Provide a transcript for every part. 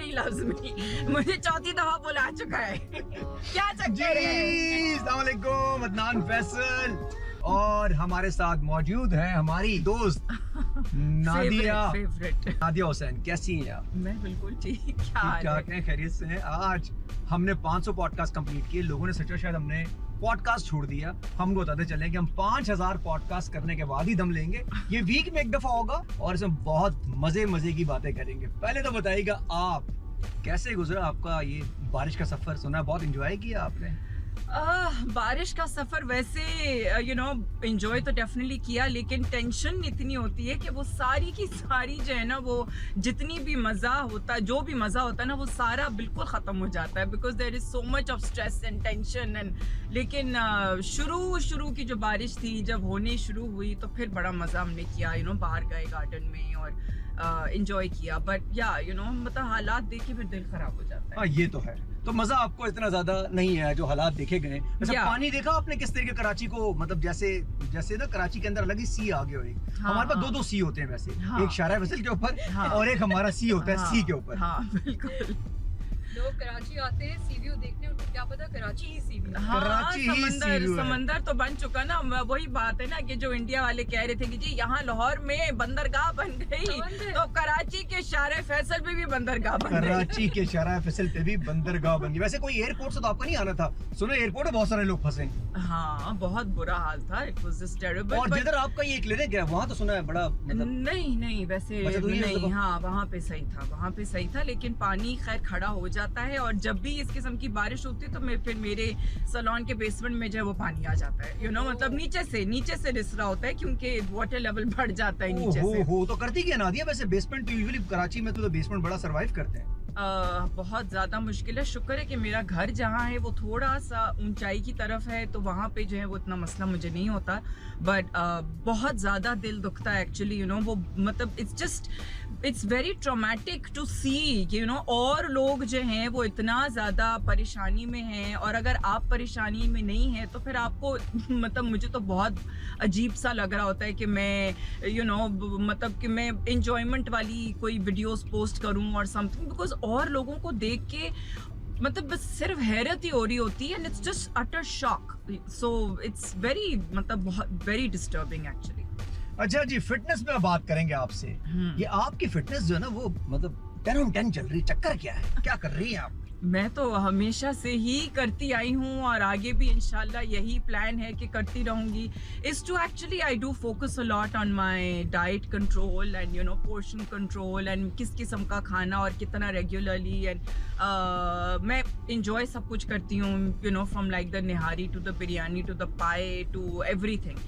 ही loves me. मुझे चौथी दफा बुला चुका है. क्या चक्कर है? अस्सलाम वालेकुम, अदनान फैसल और हमारे साथ मौजूद है हमारी दोस्त नादिया नादिया हुसैन. कैसी हैं आप? मैं बिल्कुल ठीक. ठीक है, खैरियत से हैं. आज हमने 500 पॉडकास्ट कंप्लीट किए. लोगों ने सोचा शायद हमने पॉडकास्ट छोड़ दिया. हम बताते चले कि हम 5000 पॉडकास्ट करने के बाद ही दम लेंगे. ये वीक में एक दफा होगा और इसमें बहुत मजे की बातें करेंगे. पहले तो बताइएगा आप कैसे गुजरा आपका ये बारिश का सफर? सुना बहुत एंजॉय किया आपने. बारिश का सफर वैसे एंजॉय तो डेफिनेटली किया, लेकिन टेंशन इतनी होती है कि वो सारी की सारी जो है ना, वो जितनी भी मज़ा होता है, जो भी मज़ा होता है ना, वो सारा बिल्कुल ख़त्म हो जाता है. Because there is so much of stress and tension and. लेकिन शुरू की जो बारिश थी, जब होनी शुरू हुई तो फिर बड़ा मज़ा हमने किया. बाहर गए गार्डन में और एंजॉय किया. बट या मतलब हालात देख के फिर दिल ख़राब हो जाता है. हाँ, ये तो है. तो मजा आपको इतना ज्यादा नहीं है जो हालात देखे गए. वैसे पानी देखा आपने किस तरीके कराची को, मतलब जैसे ना कराची के अंदर अलग ही सी आ गए हो. हमारे पास दो सी होते हैं वैसे. एक शारा फैसल के ऊपर और एक हमारा सी होता है सी के ऊपर. हाँ बिल्कुल. लोग कराची आते हैं सी व्यू देखने, उनको क्या पता कराची ही सी व्यू. समंदर तो बन चुका ना. वही बात है ना कि जो इंडिया वाले कह रहे थे कि जी यहाँ लाहौर में बंदरगाह बन गई, तो कराची के शारे फैसल पे भी बंदरगाह बन गई. कराची के शारा फैसल पे भी बंदरगाह बन गई. वैसे कोई एयरपोर्ट से तो आपको नहीं आना था. सुनो एयरपोर्ट में बहुत सारे लोग फंसे. हाँ, बहुत बुरा हाल था. It was just terrible. और जिधर आपका ये क्लिनिक है वहाँ तो सुना है बड़ा नहीं वैसे नहीं. हाँ, वहाँ पे सही था. लेकिन पानी खैर खड़ा हो जाता है और जब भी इस किस्म की बारिश होती है तो फिर मेरे सैलून के बेसमेंट में जो है वो पानी आ जाता है. मतलब नीचे से रिस रहा होता है क्योंकि वाटर लेवल बढ़ जाता है नीचे से. तो करती क्या नादिया? वैसे बेसमेंट तो यूजुअली कराची में तो बेसमेंट बड़ा सर्वाइव करते हैं. बहुत ज्यादा मुश्किल है. शुक्र है कि मेरा घर जहाँ है वो थोड़ा सा ऊंचाई की तरफ है, तो वहाँ पे जो है वो इतना मसला मुझे नहीं होता. बट बहुत ज्यादा दिल दुखता है एक्चुअली. वो मतलब इट्स वेरी ट्रॉमेटिक टू सी और लोग जो हैं वो इतना ज़्यादा परेशानी में हैं. और अगर आप परेशानी में नहीं हैं तो फिर आपको मतलब मुझे तो बहुत अजीब सा लग रहा होता है कि मैं मतलब कि मैं एंजॉयमेंट वाली कोई वीडियोस पोस्ट करूं और समथिंग, बिकॉज और लोगों को देख के मतलब बस सिर्फ हैरत ही हो रही होती है. And it's just utter shock. So it's very मतलब बहुत वेरी डिस्टर्बिंग एक्चुअली. अच्छा जी, फिटनेस में बात करेंगे आपसे. ये आपकी फिटनेस जो है ना वो मतलब 10 on 10 चल रही. चक्कर क्या है, क्या कर रही हैं आप? मैं तो हमेशा से ही करती आई हूँ और आगे भी इंशाल्लाह यही प्लान है कि करती रहूँगी. Is to actually I do focus a lot on my diet control and portion control and किस किस्म का खाना और कितना रेगुलरली. एंड मैं इंजॉय सब कुछ करती हूँ from like the nihari to the biryani to the paya to everything.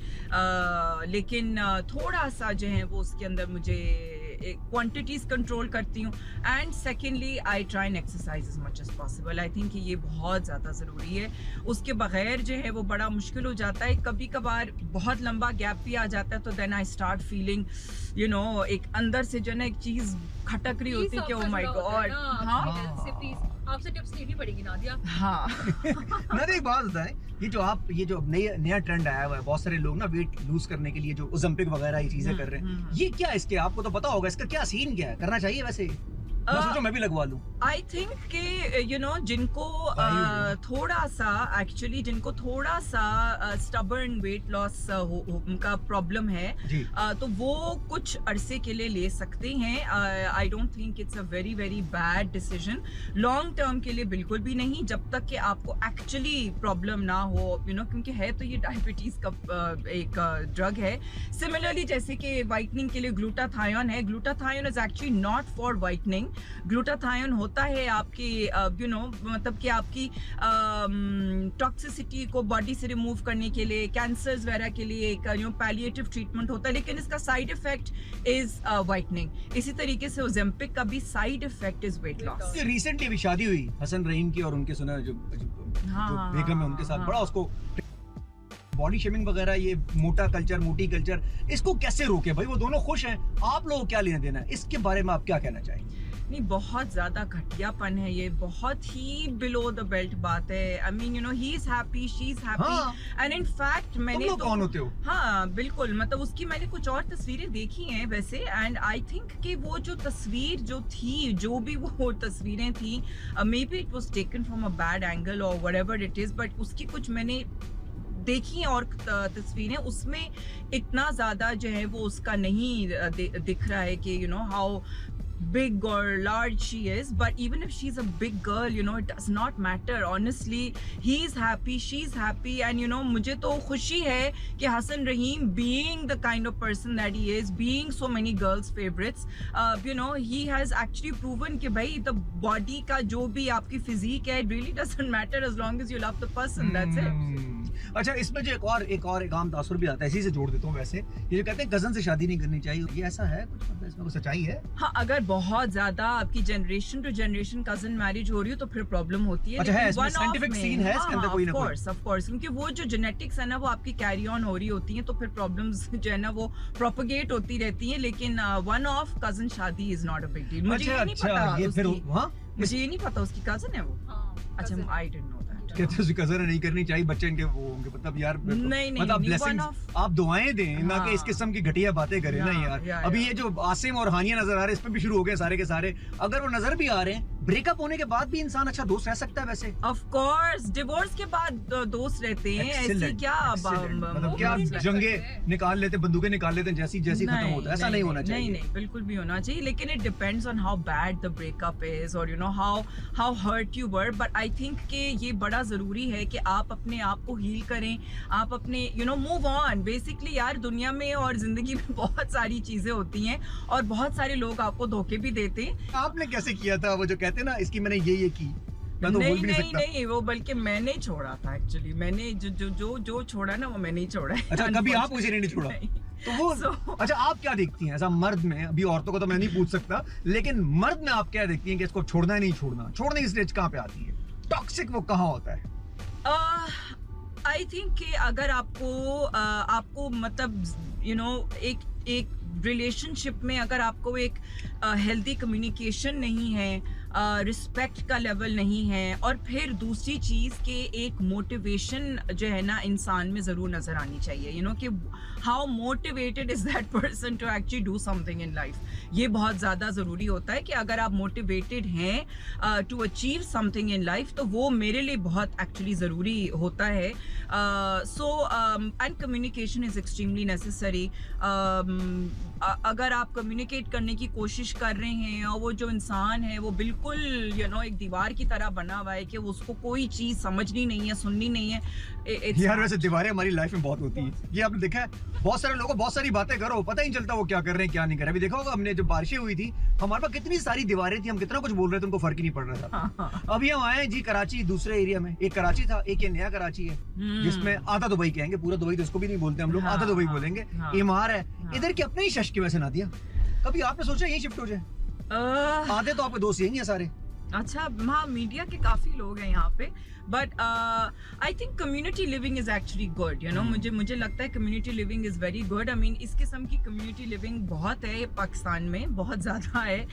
लेकिन थोड़ा सा जो है वो उसके अंदर मुझे क्वांटिटीज कंट्रोल करती हूँ. And secondly I try and exercise as much as possible. I think कि ये बहुत ज़्यादा ज़रूरी है. उसके बगैर जो है वो बड़ा मुश्किल हो जाता है. कभी कभार बहुत लंबा गैप भी आ जाता है तो देन आई स्टार्ट फीलिंग एक अंदर से जो ना एक चीज़ खटक रही होती है कि ओह माय गॉड. आपसे टिप्स लेनी पड़ेगी नादिया. हाँ. नादिया, एक बात बताएं, ये जो नया ट्रेंड आया हुआ है, बहुत सारे लोग ना वेट लूज करने के लिए जो ओलंपिक वगैरह ये चीजें कर रहे हैं, ये क्या इसके आपको तो पता होगा, इसका क्या सीन क्या है? करना चाहिए वैसे? मैं भी लगवा लूं. आई थिंक कि जिनको थोड़ा सा स्टबर्न वेट लॉस का प्रॉब्लम है तो वो कुछ अरसे के लिए ले सकते हैं. I don't think it's a very very bad decision. Long term के लिए बिल्कुल भी नहीं, जब तक कि आपको एक्चुअली प्रॉब्लम ना हो. क्योंकि है तो ये डायबिटीज का एक ड्रग है. सिमिलरली जैसे कि वाइटनिंग के लिए ग्लूटाथायोन है. Glutathione is actually not for whitening. Glutathione होता है आपकी मतलब कि आपकी टॉक्सिसिटी को बॉडी से रिमूव करने के लिए, कैंसर्स वगैरह के लिए एक पैलिएटिव ट्रीटमेंट होता है. लेकिन इसका साइड इफेक्ट इज वाइटनिंग. इसी तरीके से ओजेम्पिक का भी side effect is weight loss. Recently अभी शादी हुई हसन रहीम की और उनके सुना जो बेगम है उनके साथ बड़ा उसको बॉडी शेमिंग वगैरह, ये मोटा कल्चर, मोटी कल्चर, इसको कैसे रोके भाई? वो दोनों खुश हैं, आप लोगों को क्या लेना देना है? इसके बारे में आप क्या कहना चाहेंगे? नहीं, बहुत ज्यादा घटियापन है ये, बहुत ही बिलो द बेल्ट बात है। I mean you know he is happy, she is happy, and in fact मैंने तुम लोग कौन होते हो? हाँ बिल्कुल, मतलब उसकी मैंने कुछ और तस्वीरें देखी हैं वैसे, एंड आई थिंक कि वो जो तस्वीर जो थी, जो भी वो तस्वीरें थी, may be it was taken from a bad angle और व्हाटएवर इट इज, बट उसकी कुछ मैंने देखी हैं और तस्वीरें, उसमें इतना ज्यादा जो है वो उसका नहीं दिख रहा है कि you know how big or large she is, but even if she's a big girl, you know, it does not matter. Honestly, he's happy, she's happy, and you know, मुझे तो खुशी है कि हसन रहीम being the kind of person that he is, being so many girls' favorites, you know, he has actually proven कि भाई the body का जो भी आपकी physique है, it really doesn't matter as long as you love the person. That's it. अच्छा, इसमें जो एक आम तासुर भी आता है, इसी से जोड़ देता हूँ वैसे, ये जो कहते हैं कजन से शादी नहीं करनी चाहिए, ये ऐसा है कुछ, मतलब इसमें कुछ सच्चाई है? हाँ, अगर बहुत ज्यादा आपकी generation to generation cousin marriage हो रही हो तो फिर प्रॉब्लम होती है। अच्छा, है इसमें साइंटिफिक सीन है इसके अंदर कोई ना कोई? ऑफ कोर्स, क्योंकि वो जो जेनेटिक्स है ना वो आपकी कैरी ऑन हो रही होती हैं, तो फिर प्रॉब्लम्स जो है ना वो प्रोपेगेट होती रहती हैं, लेकिन वन ऑफ कजन शादी is not a big deal. मुझे ये नहीं पता, ये फिर हाँ, मुझे ये नहीं पता उसकी कजन है वो। अच्छा, आई डिडंट नो दैट। कहते हैं कजन नहीं करनी चाहिए, बच्चे इनके वो होंगे, मतलब यार नहीं, मतलब ब्लेसिंग्स, आप दुआएं दें ना कि हाँ। इस किस्म की घटिया बातें करें ना यार। अभी ये जो आसिम और हानिया नजर आ रहे हैं, इस पे भी शुरू हो गए सारे के सारे। अगर वो नजर भी आ रहे हैं, ब्रेकअप होने के बाद भी इंसान अच्छा दोस्त रह सकता है वैसे? ऑफ कोर्स, डिवोर्स के बाद दोस्त रहते हैं, ऐसी क्या मतलब क्या जंगे निकाल लेते, बंदूकें निकाल लेते हैं जैसी खत्म होता है, ऐसा नहीं होना चाहिए। नहीं, बिल्कुल भी होना चाहिए, लेकिन it depends on how bad the breakup is और you know how hurt you were, but I think कि ये बड़ा जरूरी है कि आप अपने आप को हील करें, आप अपने you know move on. Basically यार, दुनिया में और जिंदगी में बहुत सारी चीजें होती हैं और बहुत सारे लोग आपको धोखे भी देते हैं। आपने कैसे किया था वो जो कहते हैं ना, इसकी मैंने ये की, मैं तो बोल भी नहीं सकता। नहीं, वो बल्कि मैंने छोड़ा था एक्चुअली, मैंने जो छोड़ा ना वो मैंने ही छोड़ा है। अच्छा, कभी आप मुझे नहीं छोड़ा? तो वो अच्छा, आप क्या देखती हैं ऐसा मर्द में? अभी औरतों को तो मैं नहीं पूछ सकता, लेकिन मर्द में आप क्या देखती हैं कि इसको छोड़ना है नहीं छोड़ना? छोड़ने की स्टेज कहाँ पे आती है? टॉक्सिक वो कहाँ होता है? आई थिंक कि अगर आपको मतलब यू नो एक रिलेशनशिप में अगर आपको एक हेल्दी कम्युनिकेशन नहीं है, रिस्पेक्ट का लेवल नहीं है, और फिर दूसरी चीज़ के एक मोटिवेशन जो है ना इंसान में ज़रूर नज़र आनी चाहिए, यू नो कि how motivated is that person to actually do something in life. ये बहुत ज़्यादा ज़रूरी होता है कि अगर आप मोटिवेटेड हैं to achieve something in life, तो वो मेरे लिए बहुत एक्चुअली ज़रूरी होता है। So and communication is extremely necessary. अगर आप कम्युनिकेट करने की कोशिश कर रहे हैं और वो जो इंसान है वो बिल्कुल यू नो एक दीवार की तरह बना हुआ है कि उसको कोई चीज़ समझनी नहीं है, सुननी नहीं है, यार वैसे दीवारें हमारी लाइफ में बहुत होती हैं, ये आपने देखा है। बहुत सारे लोगों, बहुत सारी बातें करो, पता ही नहीं चलता वो क्या कर रहे हैं क्या नहीं कर रहे। अभी देखा होगा, हमने जब बारिशें हुई थी, हमारे पास कितनी सारी दीवारें थी, हम कितना कुछ बोल रहे थे, उनको फर्क ही नहीं पड़ रहा था। अभी हम आए जी कराची, दूसरे एरिया में, एक कराची था, एक ये नया कराची है जिसमें आधा दुबई कहेंगे, पूरा दुबई तो इसको भी नहीं बोलते हम लोग, आधा दुबई बोलेंगे। इमार है इधर की, अपने ही शश की वजह से ना दिया। कभी आपने सोचा यही शिफ्ट हो जाए? आधे तो आपके दोस्त यही हैं सारे। अच्छा, हाँ, मीडिया के काफी लोग हैं यहाँ पे, but I think community living is actually good, you know. मुझे लगता है community living is very good. I mean इस किस्म की कम्युनिटी लिविंग बहुत है पाकिस्तान में, बहुत ज़्यादा है,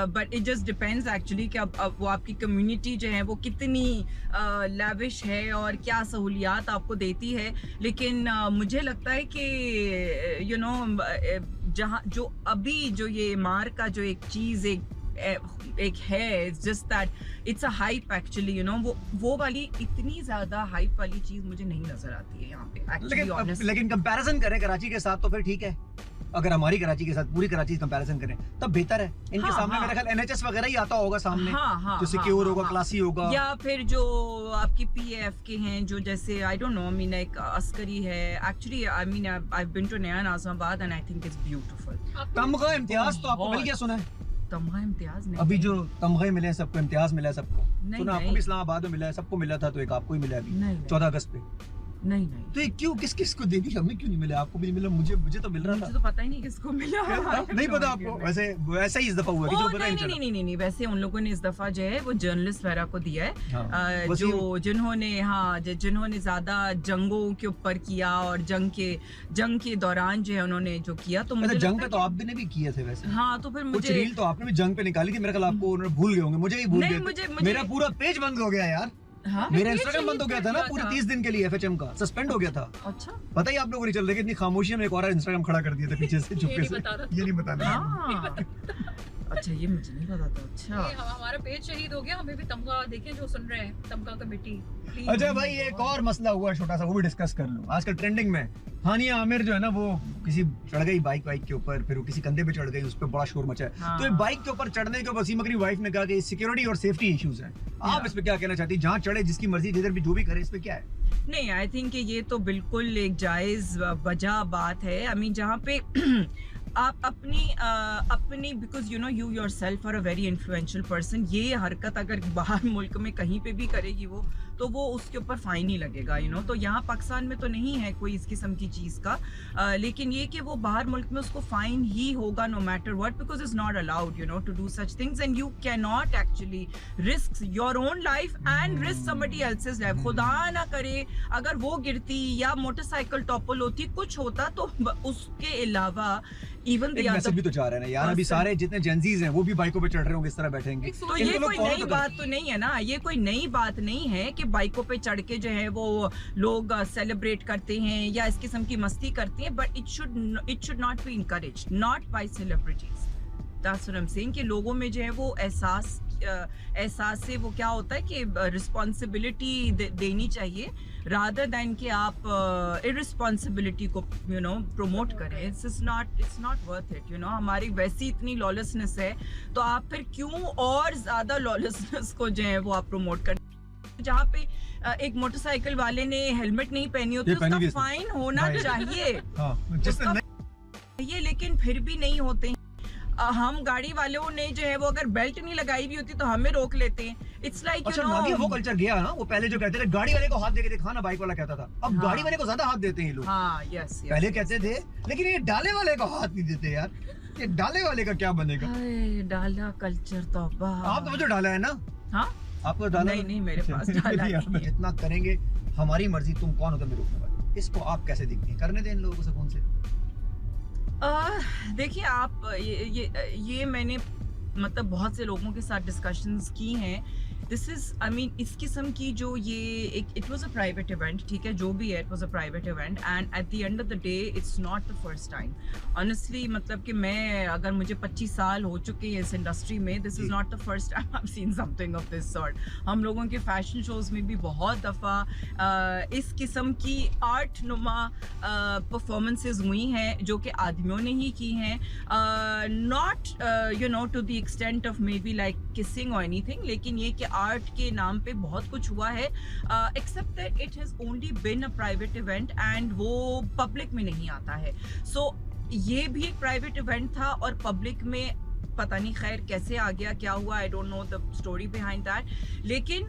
but it just depends actually कि अब वो आपकी कम्युनिटी जो है वो कितनी लैविश है और क्या सहूलियात आपको देती है। लेकिन मुझे लगता है कि यू नो जहाँ जो अभी जो ये मार का जो एक चीज़ एक है, just that it's a hype actually, you know. वो वाली इतनी ज्यादा हाइप वाली चीज मुझे नहीं नजर आती है यहाँ पे एक्चुअली। लेकिन कंपैरिजन करें कराची के साथ तो फिर ठीक है। अगर हमारी कराची के साथ पूरी कराची कंपैरिजन करें तब बेहतर है। इनके सामने मेरा ख्याल NHS वगैरह ही आता होगा सामने, जो सिक्योर होगा, क्लासी होगा, या फिर जो आपकी PAF के हैं, जो जैसे I don't know, I mean एक अस्करी है actually. I mean I have been to Naya Nazimabad and I think it's beautiful. Tamgha Imtiaz तो आपको मिल गया, सुना है? तमगा इम्तियाज नहीं, अभी जो तमगे मिले हैं सबको, इम्तियाज मिला है सबको, सुना? आपको भी इस्लामाबाद में मिला है, सबको मिला था, तो एक आपको ही मिला अभी 14 अगस्त पे। नहीं तो ये क्यों किस को दे दी? हमें क्यों नहीं मिला? आपको भी नहीं मिला, मुझे तो मिल रहा मुझे था। तो पता ही नहीं किसको मिला। नहीं पता आपको? वैसे ही इस दफा हुआ, किसी को पता ही नहीं चला। नहीं, वैसे उन लोगों ने इस दफा जो है वो जर्नलिस्ट वगैरह को दिया है, हाँ, जिन्होंने ज्यादा जंगों के ऊपर किया और जंग के दौरान जो है उन्होंने जो किया, तो मुझे जंग पे तो आपने भी किए थे वैसे। हाँ, तो फिर कुछ मुझे रील तो आपने भी जंग पे निकाली थी, मेरे ख्याल आपको उन्होंने भूल गए होंगे, मुझे ही भूल नहीं, गए थे। मुझे- मेरा पूरा पेज बंद हो गया यार। हाँ? मेरा पेज इंस्टाग्राम बंद हो गया था ना ही पूरे था। 30 दिन के लिए, FHM का सस्पेंड हो गया था। अच्छा, पता ही आप लोगों को नहीं चल रहा कि इतनी खामोशी में एक और इंस्टाग्राम खड़ा कर दिया था पीछे से चुपके नहीं से। बता रहा। ये नहीं बताना। हाँ, अच्छा, ये मुझे नहीं पता था। अच्छा, ये हमारा पेज शहीद हो गया, हमें भी तमगा देखें जो सुन रहे हैं, तमगा कमेटी प्लीज। अच्छा भाई, एक और मसला हुआ छोटा सा, वो भी डिस्कस कर लूं। आजकल ट्रेंडिंग में हानिया आमिर जो है ना, वो किसी चढ़ गई बाइक के ऊपर, फिर वो किसी कंधे पे चढ़ गई, उस पर बड़ा शोर मचा है। हाँ। तो ये बाइक के ऊपर चढ़ने के वसीम अकरी वाइफ ने कहा कि सिक्योरिटी और सेफ्टी इश्यूज हैं। आप इस पे क्या कहना चाहती हैं? जहाँ चढ़े जिसकी मर्जी, जिधर भी जो भी करे, इस पे क्या है? नहीं, आई थिंक कि ये तो बिल्कुल एक जायज वजह बात है। आई मीन, जहाँ पे आप अपनी because you know you yourself are a very influential person, ये हरकत अगर बाहर मुल्क में कहीं पे भी करेगी तो वो उसके ऊपर फाइन ही लगेगा, यू नो। तो यहाँ पाकिस्तान में तो नहीं है कोई इस किस्म की चीज़ का, लेकिन ये कि वो बाहर मुल्क में उसको फाइन ही होगा no matter what, because it's not allowed, you know, to do such things and you can not actually risk your own life and risk somebody else's life. खुदा ना करे अगर वो गिरती या मोटरसाइकिल टॉपल होती, कुछ होता, तो उसके अलावा इवन एक मैसेज भी तो जा रहा है ना यार, अभी सारे जितने जेंजीज हैं वो भी बाइकों पे चढ़ रहे होंगे, इस तरह बैठेंगे। तो तो इनको ये लोग कोई follow नई तो करें। बात तो नहीं है ना, ये कोई नई बात नहीं है कि बाइकों पे चढ़ के जो है वो लोग सेलिब्रेट करते हैं या इस किस्म की मस्ती करते हैं, but it should not be encouraged, not by celebrities. That's what I am saying कि लोगों में जो है वो एहसास से वो क्या होता है कि रिस्पॉन्सिबिलिटी देनी चाहिए, रादर दैन कि आप इररिस्पॉन्सिबिलिटी को यू नो प्रमोट करें। It's not worth it, you know. हमारी वैसी इतनी लॉलेसनेस है, तो आप फिर क्यों और ज्यादा लॉलेसनेस को जो है वो आप प्रमोट करें। जहाँ पे एक मोटरसाइकिल वाले ने हेलमेट नहीं पहनी होती, उसका फाइन होना चाहिए, हाँ, जिसने ये, लेकिन फिर भी नहीं होते। हम गाड़ी वालों ने जो है वो अगर बेल्ट नहीं लगाई हुई होती तो हमें रोक लेते हैं। इट्स लाइक अच्छा, नादिया, वो कल्चर गया ना, वो पहले जो कहते थे गाड़ी वाले को हाथ देके देखा ना, बाइक वाला कहता था, अब हाँ। गाड़ी वाले को ज्यादा हाथ देते हैं ये लोग। हाँ, यस, पहले कहते थे, लेकिन ये डाले वाले को हाथ नहीं देते यार। ये डाले वाले का क्या बनेगा? डाला कल्चर तो आप तो मुझे डाला है ना? हाँ, आपको डाला नहीं, मेरे पास डाला नहीं है। जितना करेंगे हमारी मर्जी, तुम कौन होता मेरे रोकने वाले? इसको आप कैसे देखती हैं? करने दें इन लोगों को सुकून से। देखिए, आप ये मैंने मतलब बहुत से लोगों के साथ डिस्कशंस की हैं। दिस इज, आई मीन, इस किस्म की जो ये एक, it was a private event, ठीक है, जो भी है, it was a private event and at the end of the day it's not the first time. Honestly, मतलब कि मैं, अगर मुझे 25 साल हो चुके हैं इस इंडस्ट्री में, this is not the first time I have seen something of this sort. हम लोगों के फैशन शोज में भी बहुत दफ़ा इस किस्म की आर्ट नुमा परफॉर्मेंसेज हुई हैं जो कि आदमियों ने ही की हैं, not you know to the extent of maybe like kissing और एनीथिंग, लेकिन ये कि आर्ट के नाम पे बहुत कुछ हुआ है, except that it has only been a private event and वो पब्लिक में नहीं आता है। सो ये भी एक प्राइवेट इवेंट था और पब्लिक में पता नहीं खैर कैसे आ गया, क्या हुआ, I don't know the story behind that, लेकिन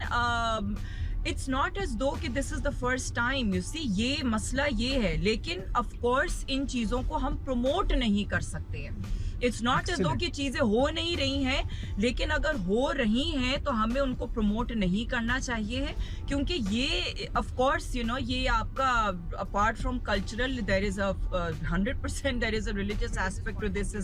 इट्स नॉट एज दो कि this is the first time. You see, ये मसला ये है, लेकिन ऑफ कोर्स इन चीज़ों को हम प्रमोट नहीं कर सकते हैं। इट्स नॉट एज दो कि चीज़ें हो नहीं रही हैं, लेकिन अगर हो रही हैं तो हमें उनको प्रमोट नहीं करना चाहिए है, क्योंकि ये ऑफ कोर्स यू नो ये आपका apart from cultural there is a 100% there is a religious aspect to this